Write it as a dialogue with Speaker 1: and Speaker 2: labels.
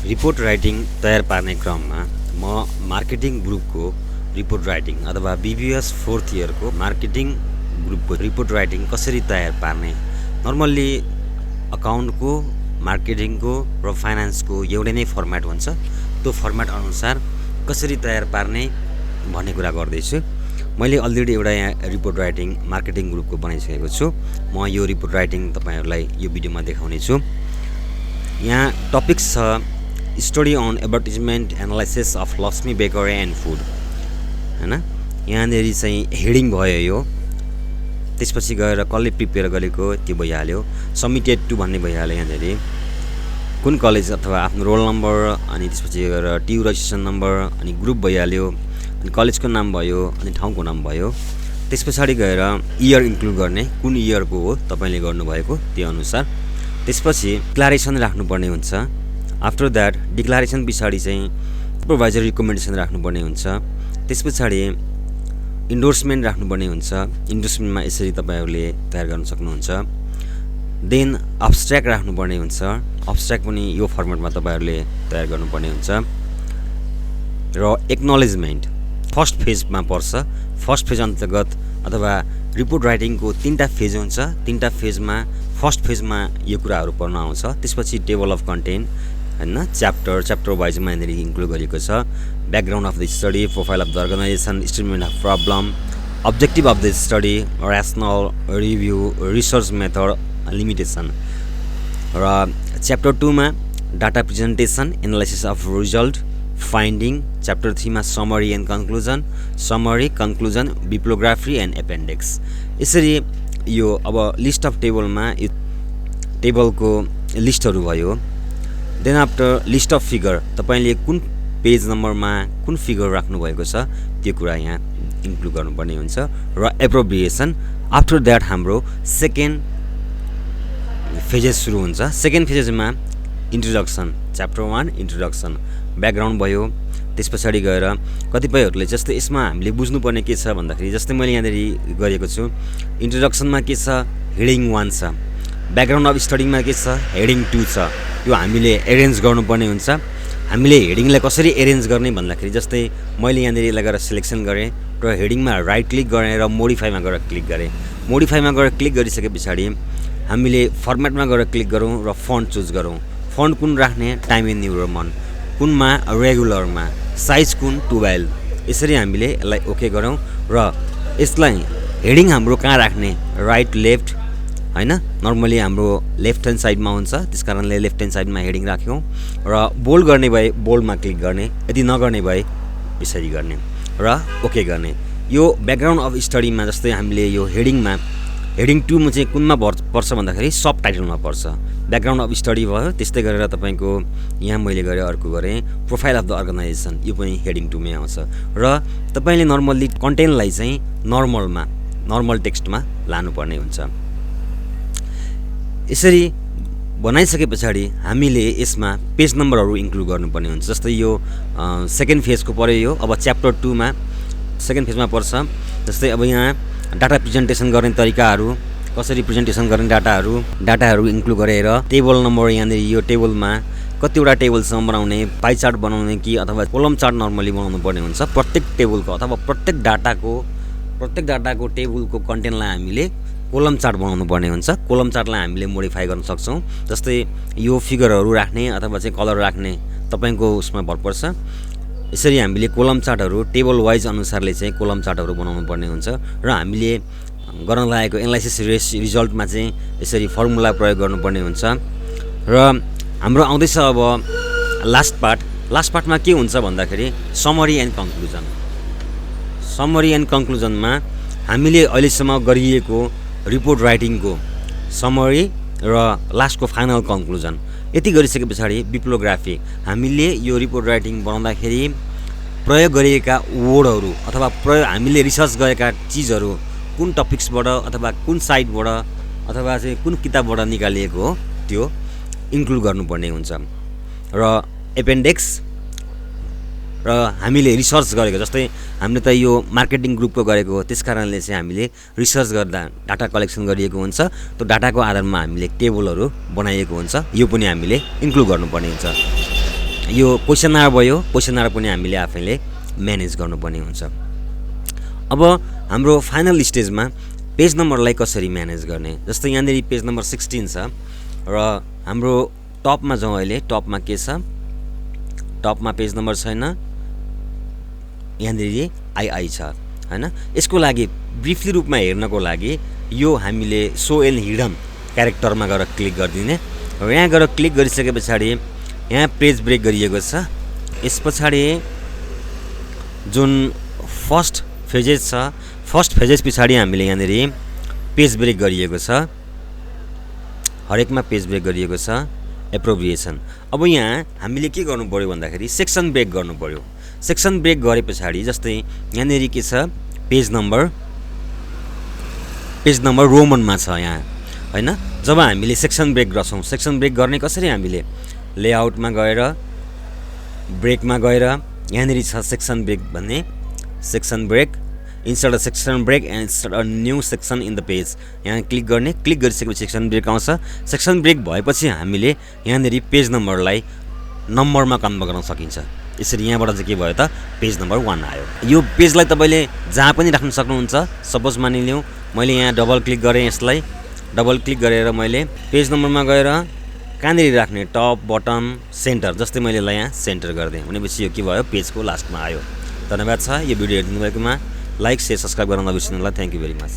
Speaker 1: Report writing तयार पार्ने क्रममा म मार्केटिङ ग्रुपको रिपोर्ट राइटिङ अथवा बीबीएस 4th इयरको मार्केटिङ ग्रुपको रिपोर्ट राइटिङ कसरी तयार पार्ने, नर्मल्ली अकाउन्टको, मार्केटिङको र फाइनान्सको एउटै नै फर्मेट हुन्छ। त्यो फर्मेट अनुसार कसरी तयार पार्ने भन्ने कुरा गर्दैछु। मैले अलरेडी एउटा यहाँ रिपोर्ट राइटिङ मार्केटिङ ग्रुपको बनाइसकेको छु। म यो रिपोर्ट राइटिङ तपाईँहरूलाई यो भिडियोमा देखाउने छु। यहाँ टपिक्स छ study on advertisement analysis of Lakshmi bakery and food, हैन। यहाँनिर चाहिँ हेडिङ भयो यो, त्यसपछि गएर कसले प्रिपेयर गरेको त्यो भइहाल्यो, सबमिटेड टु भन्ने भइहाल्यो। यहाँनिर कुन कलेज अथवा आफ्नो रोल नम्बर, अनि त्यसपछि गएर ट्यु रजिस्ट्रेसन नम्बर, अनि ग्रुप भइहाल्यो, अनि कलेजको नाम भयो, अनि ठाउँको नाम भयो। त्यस पछाडि गएर इयर इन्क्लुड गर्ने, कुन इयरको हो तपाईँले गर्नुभएको त्यो अनुसार। त्यसपछि डिक्लारेसन राख्नुपर्ने हुन्छ। आफ्टर द्याट डिक्लारेसन पछाडि चाहिँ सुपरभाइजर रिकमेन्डेसन राख्नुपर्ने हुन्छ। त्यस पछाडि इन्डोर्समेन्ट राख्नुपर्ने हुन्छ। इन्डोर्समेन्टमा यसरी तपाईँहरूले तयार गर्न सक्नुहुन्छ। देन अब्स्ट्र्याक्ट राख्नुपर्ने हुन्छ। अब्स्ट्र्याक्ट पनि यो फर्मेटमा तपाईँहरूले तयार गर्नुपर्ने हुन्छ। र एक्नोलेजमेन्ट फर्स्ट फेजमा पर्छ। फर्स्ट फेज अन्तर्गत अथवा रिपोर्ट राइटिङको 3टा फेज हुन्छ। 3टा फेजमा फर्स्ट फेजमा यो कुराहरू पर्न आउँछ। त्यसपछि टेबल अफ कन्टेन्ट, हैन, च्याप्टर वाइजमा यहाँनिर इन्क्लुड गरिएको छ। Background of the study, profile of the organisation, statement of problem, objective of the study, rationale, review, research method, limitation. र च्याप्टर 2 मा data presentation, analysis of result, finding. Chapter 3 मा summary and conclusion, conclusion, bibliography and appendix. यसरी यो अब list of टेबलमा यो टेबलको लिस्टहरू भयो। Then after list of figure, तपाईँले कुन पेज नम्बरमा कुन फिगर राख्नुभएको छ त्यो कुरा यहाँ इन्क्लुड गर्नुपर्ने हुन्छ। र एप्रोप्रिएसन। आफ्टर द्याट हाम्रो सेकेन्ड फेजेस सुरु हुन्छ। सेकेन्ड फेजेसमा इन्ट्रोडक्सन, च्याप्टर 1 इन्ट्रोडक्सन, ब्याकग्राउन्ड भयो। त्यस पछाडि गएर कतिपयहरूले जस्तै यसमा हामीले बुझ्नुपर्ने के छ भन्दाखेरि, जस्तै मैले यहाँनिर गरेको छु, इन्ट्रोडक्सनमा के छ, हेडिङ 1 छ। ब्याकग्राउन्ड अफ स्टडीमा के छ, हेडिङ 2 छ। यो हामीले एरेन्ज गर्नुपर्ने हुन्छ। हामीले हेडिङलाई कसरी एरेन्ज गर्ने भन्दाखेरि, जस्तै मैले यहाँनिर यसलाई गएर सिलेक्सन गरेँ र हेडिङमा राइट क्लिक गरेँ र मोडिफाईमा गएर क्लिक गरेँ। मोडिफाईमा गएर क्लिक गरिसके पछाडि हामीले फर्मेटमा गएर क्लिक गरौँ र फन्ट चुज गरौँ। फन्ट कुन राख्ने, टाइम एन्ड न्यू रोमन, कुनमा रेगुलरमा, साइज कुन 12। यसरी हामीले यसलाई ओके गरौँ र यसलाई हेडिङ हाम्रो कहाँ राख्ने, राइट लेफ्ट, हैन। नर्मली हाम्रो लेफ्ट ह्यान्ड साइडमा हुन्छ, त्यस कारणले लेफ्ट ह्यान्ड साइडमा हेडिङ राख्यौँ। र बोल्ड गर्ने भए बोल्डमा क्लिक गर्ने, यदि नगर्ने भए यसरी गर्ने र ओके गर्ने। यो ब्याकग्राउन्ड अफ स्टडीमा जस्तै हामीले यो हेडिङमा हेडिङ 2 मा चाहिँ कुनमा पर्छ भन्दाखेरि सब टाइटलमा पर्छ। ब्याकग्राउन्ड अफ स्टडी भयो। त्यस्तै गरेर तपाईँको यहाँ मैले गरेँ, अर्को गरेँ, प्रोफाइल अफ द अर्गनाइजेसन, यो पनि हेडिङ 2 मै आउँछ। र तपाईँले नर्मल्ली कन्टेन्टलाई चाहिँ नर्मल टेक्स्टमा लानुपर्ने हुन्छ। यसरी बनाइसके पछाडि हामीले यसमा पेज नम्बरहरू इन्क्लुड गर्नुपर्ने हुन्छ। जस्तै यो सेकेन्ड फेजको पऱ्यो यो। अब च्याप्टर 2 मा सेकेन्ड फेजमा पर्छ। जस्तै अब यहाँ डाटा प्रेजेन्टेसन गर्ने तरिकाहरू, कसरी प्रेजेन्टेसन गर्ने डाटाहरू इन्क्लुड गरेर टेबल नम्बर, यहाँनिर यो टेबलमा कतिवटा टेबलसम्म बनाउने, पाइ चार्ट बनाउने कि अथवा कोलम चार्ट नर्मली बनाउनु पर्ने हुन्छ। प्रत्येक टेबलको अथवा प्रत्येक डाटाको टेबलको कन्टेन्टलाई हामीले कोलम चार्ट बनाउनु पर्ने हुन्छ। कोलम चार्टलाई हामीले मोडिफाई गर्न सक्छौँ। जस्तै यो फिगरहरू राख्ने अथवा चाहिँ कलर राख्ने तपाईँको उसमा भर पर्छ। यसरी हामीले कोलम चार्टहरू टेबल वाइज अनुसारले चाहिँ कोलम चार्टहरू बनाउनु पर्ने हुन्छ। र हामीले गर्न लागेको एनालाइसिस रिजल्टमा चाहिँ यसरी फर्मुला प्रयोग गर्नुपर्ने हुन्छ। र हाम्रो आउँदैछ अब लास्ट पार्टमा के हुन्छ भन्दाखेरि summary and conclusion. Summary and कन्क्लुजनमा हामीले अहिलेसम्म गरिएको रिपोर्ट राइटिङको समरी र लास्टको फाइनल कन्क्लुजन। यति गरिसके पछाडि बिप्लोग्राफी, हामीले यो रिपोर्ट राइटिङ बनाउँदाखेरि प्रयोग गरिएका वर्डहरू अथवा हामीले रिसर्च गरेका चिजहरू कुन टपिक्सबाट अथवा कुन साइटबाट अथवा चाहिँ कुन किताबबाट निकालिएको हो त्यो इन्क्लुड गर्नुपर्ने हुन्छ। र एपेन्डिक्स र हामीले रिसर्च गरेको, जस्तै हामीले त यो मार्केटिङ ग्रुपको गरेको हो, त्यस कारणले चाहिँ हामीले रिसर्च गर्दा डाटा कलेक्सन गरिएको हुन्छ। त्यो डाटाको आधारमा हामीले टेबलहरू बनाइएको हुन्छ, यो पनि हामीले इन्क्लुड गर्नुपर्ने हुन्छ। यो क्वेसनर भयो, क्वेसनर पनि हामीले आफैले म्यानेज गर्नुपर्ने हुन्छ। अब हाम्रो फाइनल स्टेजमा पेज नम्बरलाई कसरी म्यानेज गर्ने, जस्तै यहाँनिर पेज नम्बर 16 छ र हाम्रो टपमा जाउँ। अहिले टपमा के छ, टपमा पेज नम्बर छैन, यहाँनिर आई छ हैन। यसको लागि ब्रिफली रूपमा हेर्नको लागि यो हामीले सो एन्ड हिडन क्यारेक्टरमा गएर क्लिक गरिदिने र यहाँ गएर क्लिक गरिसके पछाडि यहाँ पेज ब्रेक गरिएको छ। यस पछाडि जुन फर्स्ट फेजेस छ, फर्स्ट फेजेस पछाडि हामीले यहाँनिर पेज ब्रेक गरिएको छ, हरेकमा पेज ब्रेक गरिएको छ, एप्रोभ्रिएसन। अब यहाँ हामीले के गर्नु पर्यो भन्दाखेरि सेक्सन ब्रेक गर्नु पर्यो। सेक्सन ब्रेक गरे पछाडि जस्तै यहाँनिर के छ, पेज नम्बर रोमनमा छ यहाँ हैन। जब हामीले सेक्सन ब्रेक गर्छौँ, सेक्सन ब्रेक गर्ने कसरी, हामीले लेआउटमा गएर ब्रेकमा गएर यहाँनिर छ सेक्सन ब्रेक भन्ने, section break, insert a section break and insert a new section in the page, यहाँ क्लिक गर्ने। क्लिक गरिसकेपछि सेक्सन ब्रेक आउँछ। सेक्सन ब्रेक भएपछि हामीले यहाँनिर पेज नम्बरलाई नम्बरमा कन्भर्ट गर्न सकिन्छ। यसरी यहाँबाट चाहिँ के भयो त, पेज नम्बर 1 आयो। यो पेजलाई तपाईँले जहाँ पनि राख्न सक्नुहुन्छ। सपोज मानिलिउँ मैले यहाँ डबल क्लिक गरेँ, यसलाई डबल क्लिक गरेर मैले पेज नम्बरमा गएर कहाँनिर राख्ने, टप, बटम, सेन्टर, जस्तै मैले यसलाई यहाँ सेन्टर गरिदिएँ भनेपछि यो के भयो, पेजको लास्टमा आयो। धन्यवाद छ यो भिडियो हेरिदिनु भएकोमा। लाइक, सेयर, सब्सक्राइब गर्न नबिर्सिनु होला। Thank you very much.